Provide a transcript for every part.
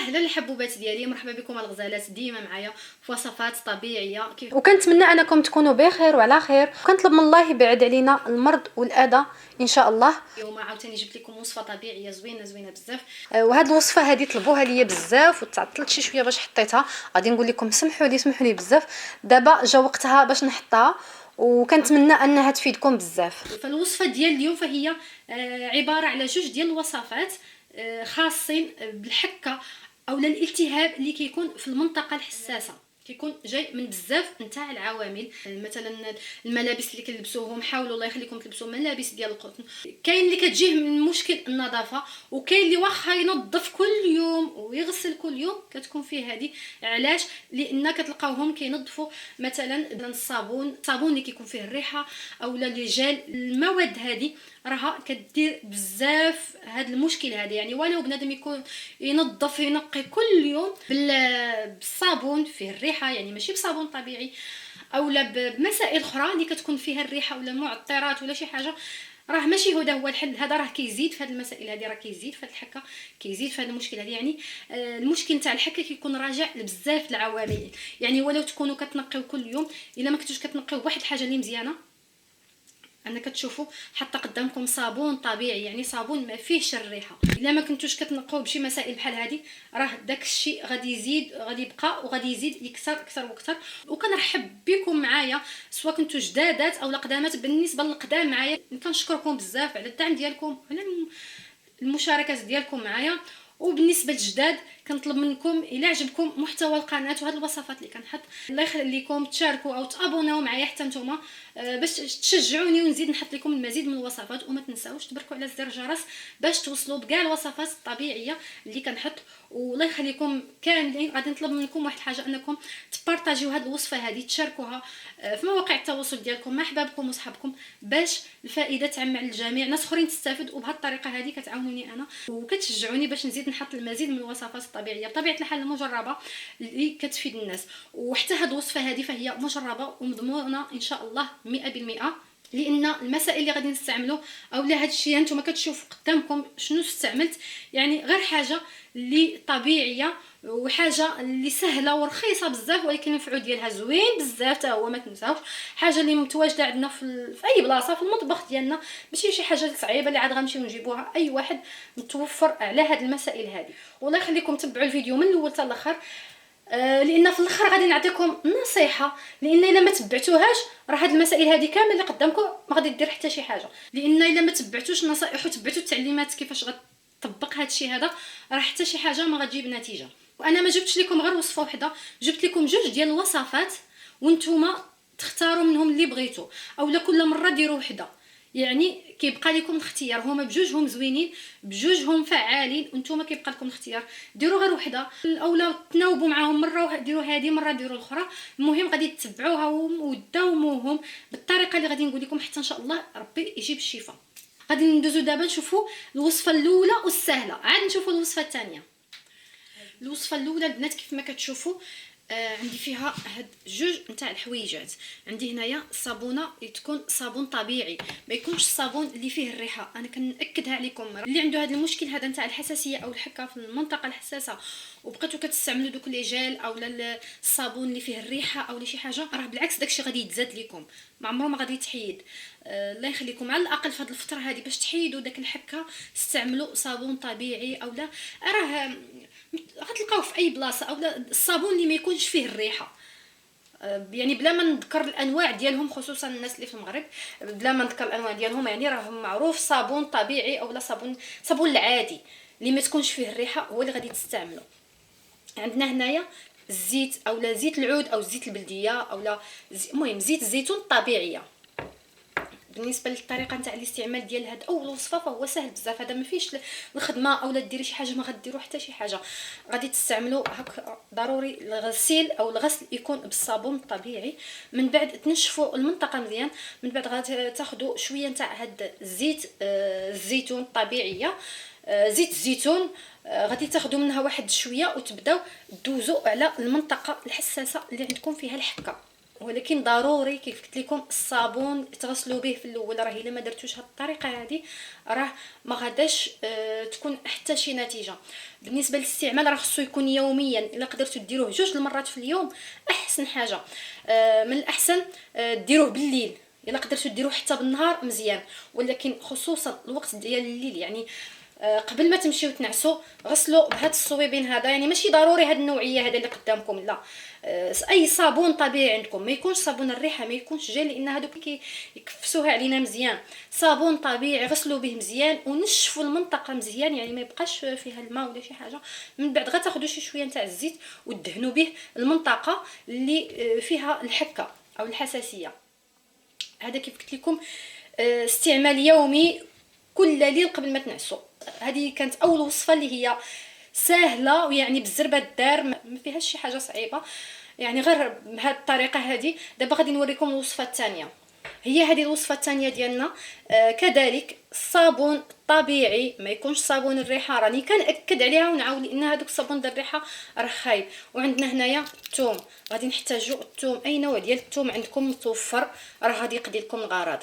اهلا الحبوبات ديالي، مرحبا بكم الغزالات ديما معايا في وصفات طبيعيه وكنتمنى انكم تكونوا بخير وعلى خير، وكنطلب من الله يبعد علينا المرض والاذى ان شاء الله. اليوم عاوتاني جبت لكم وصفه طبيعيه زوينه بزاف. وهاد الوصفه هذه طلبوها ليا بزاف وتعطلت شي شويه باش حطيتها. غادي نقول لكم سمحوا لي بزاف، دابا جا وقتها باش نحطها، وكنتمنى انها تفيدكم بزاف. فالوصفه ديال اليوم فهي عباره على جوج ديال الوصفات خاصين بالحكه او الالتهاب اللي كيكون في المنطقه الحساسه، كيكون جاي من بزاف نتاع العوامل. مثلا الملابس اللي كنلبسوهم، حاولوا الله يخليكم تلبسوا ملابس ديال القطن. كاين اللي كتجيه من مشكل النظافه، وكاين اللي واخا ينظف كل يوم ويغسل كل يوم كتكون فيه هذه. علاش؟ لان كتلقاوهم كينظفوا مثلا الصابون اللي كيكون فيه الريحه او الجل. المواد هذه راها كدير بزاف هذا المشكل هذا. يعني ولو بنادم يكون ينظف ينقي كل يوم بالصابون فيه الريحه، يعني ماشي بصابون طبيعي او بمسائل اخرى اللي كتكون فيها الريحه ولا معطرات ولا شي حاجه، راه ماشي هو الحل. هذا راه كيزيد في هذه المسائل هذه، راه كيزيد في هذه الحكه، كيزيد في هذا المشكل هذا. يعني المشكل تاع الحكه كيكون راجع لبزاف العوامل. يعني ولو تكونوا كتنقيو كل يوم، الا ما كنتوش كتنقيو واحد الحاجه اللي مزيانه، انا كتشوفوا حتى قدامكم صابون طبيعي، يعني صابون ما فيهش الريحه. الا ما كنتوش كتنقوا بشي مسائل بحال هذه، راه داك الشيء غادي يزيد، غادي يبقى وغادي يزيد يكثر اكثر واكثر. وكنرحب بكم معايا سواء كنتو جدادات او القدامات. بالنسبه للقدام معايا كنشكركم بزاف على الدعم ديالكم، على المشاركات ديالكم معايا. وبالنسبه للجداد كنطلب منكم الى عجبكم محتوى القناه وهاد الوصفات اللي كنحط، الله يخليكم تشاركوا او تابوناو معايا حتى نتوما، باش تشجعوني ونزيد نحط لكم المزيد من الوصفات. وما تنساوش تبركوا على زر الجرس باش توصلوا بكاع الوصفات الطبيعيه اللي كنحط. والله يخليكم كاملين. غادي نطلب منكم واحد الحاجه، انكم تبارطاجيو هاد الوصفه هذه، تشاركوها في مواقع التواصل ديالكم مع احبابكم وصحابكم، باش الفائده تعم على الجميع، ناس اخرين تستافد. وبهذه الطريقه هذه كتعاونوني انا وكتشجعوني باش نزيد نحط المزيد من الوصفات الطبيعيه بطبيعه الحال المجربه اللي كتفيد الناس. وحتى هاد الوصفه هذه فهي مجربه ومضمونه ان شاء الله 100%، لان المسائل اللي غادي نستعملو او هذا الشيء نتوما كتشوفوا قدامكم شنو استعملت. يعني غير حاجه اللي طبيعيه وحاجه اللي سهله ورخيصه بزاف، ولكن المفعول ديالها زوين بزاف حتى هو. ما تنساوش حاجه اللي متواجده عندنا في اي بلاصه في المطبخ ديالنا، ماشي شي حاجه صعيبه اللي عاد غنمشيو نجيبوها. اي واحد متوفر على هاد المسائل هذه. والله يخليكم تبعوا الفيديو من الاول حتى الاخر، لان في الاخر غادي نعطيكم نصيحه. لان الا ما تبعتوهاش راه هاد المسائل هذه كامل اللي قدامكم ما غادي دير حتى شي حاجه. لان الا ما تبعتوش النصائح وتبعتوا التعليمات كيفاش غتطبق هاد الشيء هذا، راه حتى شي حاجه ما غتجيب نتيجه. وانا ما جبتش لكم غير وصفه وحده، جبت لكم جوج ديال الوصفات وانتوما تختاروا منهم اللي بغيتو، اولا كل مره ديروا وحده. يعني كيبقى لكم الاختيار، هما بجوجهم زوينين بجوجهم فعالين، وانتوما كيبقى لكم الاختيار. ديروا غير وحده، اولا تناوبوا معاهم مره ديروا هذه مره ديروا الاخرى. المهم غادي تتبعوها وتداوموهم بالطريقه اللي غادي نقول لكم حتى ان شاء الله ربي يجيب الشفاء. غادي ندوزو دابا نشوفوا الوصفه الاولى والسهله، عاد نشوفوا الوصفه الثانيه. الوصفه الاولى البنات كيف ما كتشوفوا عندي فيها هاد جوج نتاع الحويجات. عندي هنايا صابونه تكون صابون طبيعي، ما يكونش الصابون اللي فيه الريحه. انا كنأكدها عليكم، اللي عنده هذا المشكل هذا نتاع الحساسيه او الحكه في المنطقه الحساسه، وبقيتو كتستعملوا دوك لي جيل او الصابون اللي فيه الريحه او شي حاجه، راه بالعكس داكشي غادي يتزاد لكم، ما عمره ما غادي يتحيد. الله يخليكم على الاقل في هذه الفتره هذه باش تحيدوا داك الحكه استعملوا صابون طبيعي. او لا راه غتلقاوه في اي بلاصه، او الصابون اللي ما يكونش فيه الريحه. يعني بلا ما نذكر الانواع ديالهم، خصوصا الناس اللي في المغرب بلا ما نذكر الانواع ديالهم، يعني راه معروف صابون طبيعي او لا صابون العادي اللي ما تكونش فيه الريحه هو اللي غادي تستعملوا. عندنا هنايا الزيت او لا زيت العود او زيت البلديه او لا المهم زيت الزيتون الطبيعيه. بالنسبه للطريقه نتاع الاستعمال ديال هاد اول وصفه فهو سهل بزاف. هذا ما فيش الخدمه او لا ديري شي حاجه ما غديروا حتى شي حاجه. غادي تستعملوا هكا ضروري الغسيل او الغسل يكون بالصابون الطبيعي. من بعد تنشفوا المنطقه مزيان. من بعد غادي تاخذوا شويه نتاع هاد الزيت الزيتون الطبيعيه، زيت الزيتون، غادي تاخذوا منها واحد شويه وتبداو دوزوا على المنطقه الحساسه اللي عندكم فيها الحكه. ولكن ضروري كيف قلت لكم الصابون تغسلوا به في الاول. راه الا ما درتوش هاد الطريقه هذه راه ما غاداش تكون حتى شي نتيجه. بالنسبه للاستعمال راه خصو يكون يوميا، الا قدرتوا ديروه 2 المرات في اليوم احسن حاجه. من الاحسن ديروه بالليل، الا قدرتوا ديروه حتى بالنهار مزيان، ولكن خصوصا الوقت ديال الليل، يعني قبل ما تمشيو تنعسوا غسلوا بهاد الصويبين هذا. يعني ماشي ضروري هاد النوعيه هذا اللي قدامكم، لا، اي صابون طبيعي عندكم، ما يكونش صابون الريحه، ما يكونش جيل، لان هادوك يكفسوها علينا مزيان. صابون طبيعي غسلوا به مزيان ونشفوا المنطقه مزيان، يعني ما يبقاش فيها الماء ولا شي حاجه. من بعد غتاخذوا شي شويه نتاع الزيت ودهنوا به المنطقه اللي فيها الحكه او الحساسيه. هذا كيف قلت لكم استعمال يومي كل ليل قبل ما تنعسوا. هذه كانت اول وصفه اللي هي سهله، ويعني بالزربه الدار، ما فيهاش شي حاجه صعيبه، يعني غير بهذه الطريقه هذه. دابا غادي نوريكم الوصفه الثانيه. هي هذه الوصفه الثانيه ديالنا كذلك الصابون الطبيعي، ما يكونش صابون الريحه. راني كنأكد عليها ونعاود، لان هذوك الصابون ديال الريحه راه خايب. وعندنا هنايا الثوم، غادي نحتاجوا الثوم، اي نوع ديال الثوم عندكم متوفر راه غادي يقضي لكم الغرض.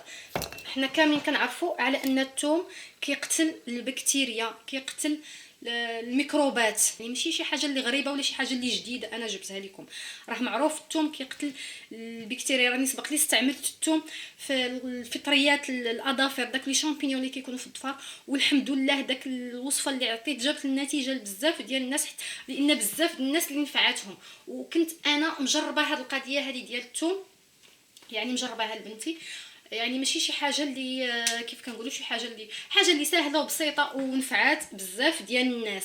حنا كاملين كنعرفوا على ان الثوم كيقتل البكتيريا، كيقتل الميكروبات، يعني ماشي شي حاجه اللي غريبه ولا شي حاجه اللي جديده انا جبتها لكم. راه معروف الثوم كيقتل البكتيريا. راني سبق لي استعملت الثوم في الفطريات الاظافر، داك لي شامبينيون اللي كيكونوا في الظفار، والحمد لله داك الوصفه اللي عطيت جابت النتيجه لبزاف ديال الناس، لان بزاف الناس اللي نفعتهم. وكنت انا مجربه هذه القضيه هذه ديال الثوم، يعني مجرباها لبنتي. يعني ماشي شي حاجه اللي كيف كنقولوا شي حاجه اللي سهله وبسيطه ونفعات بزاف ديال الناس.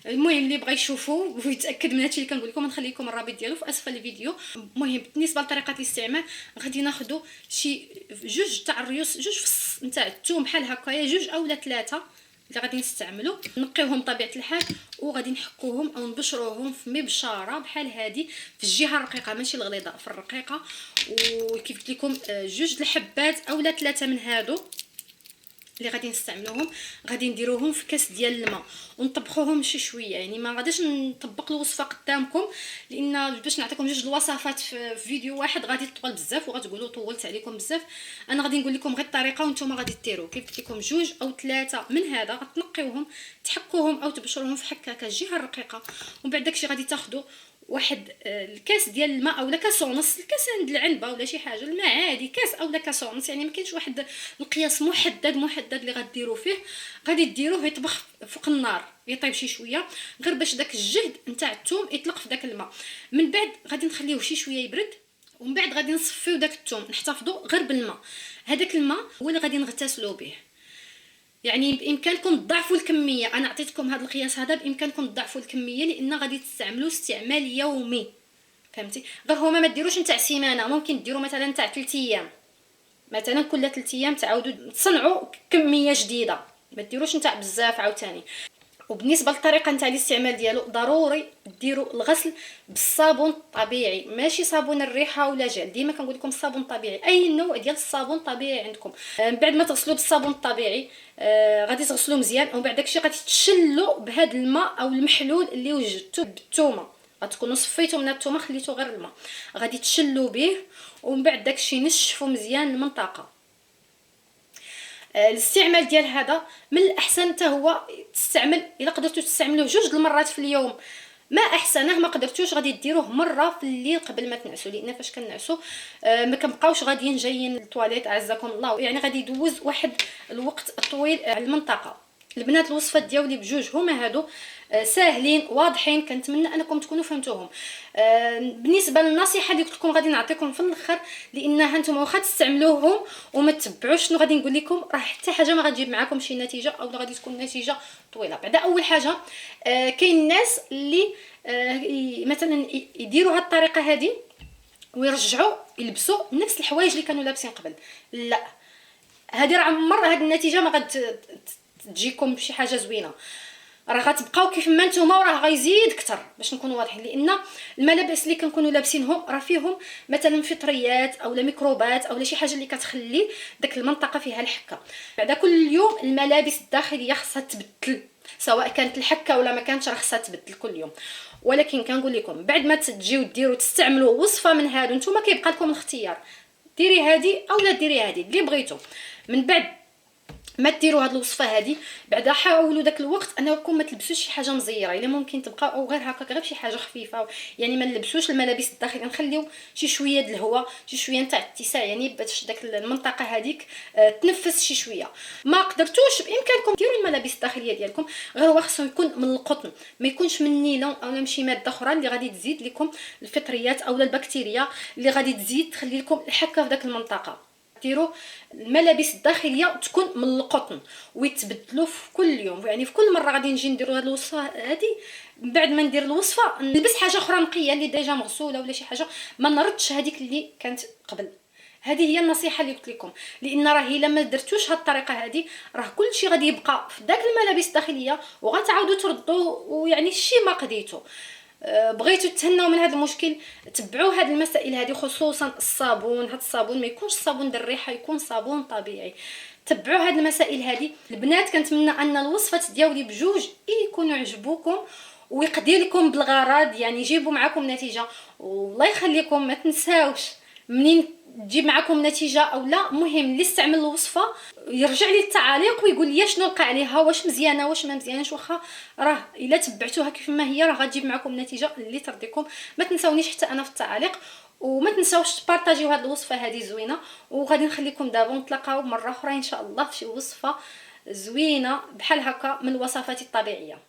المهم اللي بغى يشوفوا ويتاكد من هادشي اللي كنقول لكم نخلي لكم الرابط ديالو في اسفل الفيديو. المهم بالنسبه لطريقه الاستعمال غادي ناخذوا شي 2 تاع الريوس، 2 فص نتاع الثوم بحال هكايا، 2 اولا 3 اللي غادي نستعملوا. نقيوهم بطبيعه الحال وغادي نحكوهم او نبشروهم في مبشره بحال هذه في الجهه الرقيقه ماشي الغليظه، في الرقيقه. وكيف قلت لكم 2 الحبات اولا 3 من هادو اللي غادي نستعملوهم غادي نديروهم في كاس ديال الماء ونطبخوهم شي شويه. يعني ما غاديش نطبق الوصفه قدامكم، لان باش نعطيكم 2 الوصفات في فيديو واحد غادي تطول بزاف وغتقولوا طولت عليكم بزاف. انا غادي نقول لكم غير الطريقه وانتم غادي ديروا. كيف قلت لكم 2 أو 3 من هذا غتنقيوهم تحكوهم او تبشروهم في حكاكه الجهه الرقيقه. ومن بعد داكشي غادي تاخذوا واحد الكاس ديال الماء اولا كاس ونص، الكاس عند العنبه ولا شي حاجه، الماء عادي كاس اولا كاس ونص، يعني ما كاينش واحد القياس محدد اللي غديروا فيه. غادي ديروه يطبخ فوق النار يطيب شي شويه غير باش داك الجهد نتاع الثوم يطلق في داك الماء. من بعد غادي نخليوه شي شويه يبرد، ومن بعد غادي نصفيو داك الثوم نحتفظوا غير بالماء. هذاك الماء هو اللي غادي نغتسلوا به. يعني بامكانكم تضاعفوا الكميه، انا عطيتكم هذا القياس هذا، بامكانكم تضاعفوا الكميه لان غادي تستعملوا استعمال يومي، فهمتي؟ غير هما ما ديروش نتاع سيمانه، ممكن ديروا مثلا نتاع 3 ايام، مثلا كل 3 ايام تعاودوا تصنعوا كميه جديده، ما ديروش نتاع بزاف عاوتاني. وبالنسبه للطريقه نتاع الاستعمال ديالو ضروري ديروا الغسل بالصابون الطبيعي، ماشي صابون الريحه ولا جل. ديما كنقول لكم الصابون الطبيعي، اي نوع ديال الصابون طبيعي عندكم. من بعد ما تغسلوا بالصابون الطبيعي غادي تغسلوه مزيان، ومن بعد داكشي غادي تشلوا بهذا الماء او المحلول اللي وجدتوه بالثومه. غتكونوا صفيتوا من الثومه خليتوا غير الماء، غادي تشلوا به، ومن بعد داكشي نشفوا مزيان المنطقه. الاستعمال ديال هذا من الاحسن حتى هو تستعمل، الا قدرتوا تستعملوه 2 المرات في اليوم ما احسنه. ما قدرتوش غادي ديروه مره في الليل قبل ما تنعسوا، لان فاش كنعسوا ما كنبقاوش غاديين جايين للطواليت عزكم الله، يعني غادي يدوز واحد الوقت طويل على المنطقه. البنات الوصفات ديالي بجوج هما هادو ساهلين واضحين، كنتمنى انكم تكونوا فهمتوهم. بالنسبه للنصيحه اللي قلت لكم غادي نعطيكم في الاخر، لانها نتوما واخا تستعملوهم وما تتبعوش شنو غادي نقول لكم راه حتى حاجه ما غتجيب معكم شي نتيجه، او غادي تكون نتيجه طويله. بعدا اول حاجه كاين الناس اللي مثلا يديروا هذه الطريقه هذه ويرجعوا يلبسوا نفس الحوايج اللي كانوا لابسين قبل. لا، هذه راه هذه النتيجه ما غتجيكم بشي حاجه زوينه، راه غتبقاو كيف ما نتوما وراه غيزيد اكثر. باش نكونوا واضحين، لان الملابس اللي كنكونوا لابسينهم راه فيهم مثلا فطريات او ميكروبات او شي حاجه اللي كتخلي داك المنطقه فيها الحكه. بعدا كل يوم الملابس الداخليه خاصها تبدل، سواء كانت الحكه ولا ما كانتش، راه خصها تبدل كل يوم. ولكن كنقول لكم بعد ما تجيو ديروا تستعملوا وصفه من هادو، نتوما كيبقى لكم الاختيار، ديري هادي اولا ديري هادي اللي بغيتو. من بعد ما ديروا هاد الوصفه هادي، بعدا حاولوا داك الوقت انكم ما تلبسوش شي حاجه مزيره، الا ممكن تبقى او غير هكاك غير شي حاجه خفيفه، يعني ما نلبسوش الملابس الداخليه، نخليو شي شويه د الهواء، شي شويه نتاع اتساع، يعني باش داك المنطقه هذيك تنفس شي شويه. ما قدرتوش بامكانكم ديروا الملابس الداخليه ديالكم، غير هو خصو يكون من القطن، ما يكونش من نيلون اولا شي ماده اخرى اللي غادي تزيد لكم الفطريات اولا البكتيريا اللي غادي تزيد تخلي لكم الحكه في داك المنطقه. ديروا الملابس الداخليه تكون من القطن ويتبدلوا في كل يوم، يعني في كل مره غادي نجي نديروا هذه الوصفه هذه، من بعد ما ندير الوصفه نلبس حاجه اخرى نقيه اللي ديجا مغسوله ولا شي حاجه، ما نردش هذيك اللي كانت قبل. هذه هي النصيحه اللي قلت لكم، لان راه الا ما درتوش هذه الطريقه هذه راه كلشي غادي يبقى في داك الملابس الداخليه وغتعاودوا تردوا، ويعني الشيء ما قديتو. بغيتوا تهنوا من هذا المشكل، تبعوا هذه المسائل هذه، خصوصا الصابون. هذا الصابون ما يكونش صابون در الريحه، يكون صابون طبيعي. تبعوا هذه المسائل هذه. البنات كنتمنى ان الوصفات ديالي بجوج يكونوا عجبوكم ويقضي لكم بالغرض، يعني يجيبوا معكم نتيجه. والله يخليكم ما تنساوش منين تجيب معكم نتيجه او لا، مهم اللي استعمل الوصفه يرجع لي التعاليق ويقول لي شنو لقى عليها، واش مزيانه واش ما مزيانش. واخا راه الا تبعتوها كيف ما هي راه غتجيب معكم نتيجه اللي ترضيكم. ما تنساونيش حتى انا في التعاليق، وما تنساوش تبارطاجيو هذه الوصفه هذه زوينه. وغادي نخليكم دابا نتلاقاو مره اخرى ان شاء الله في شي وصفه زوينه بحال هكا من الوصفات الطبيعيه.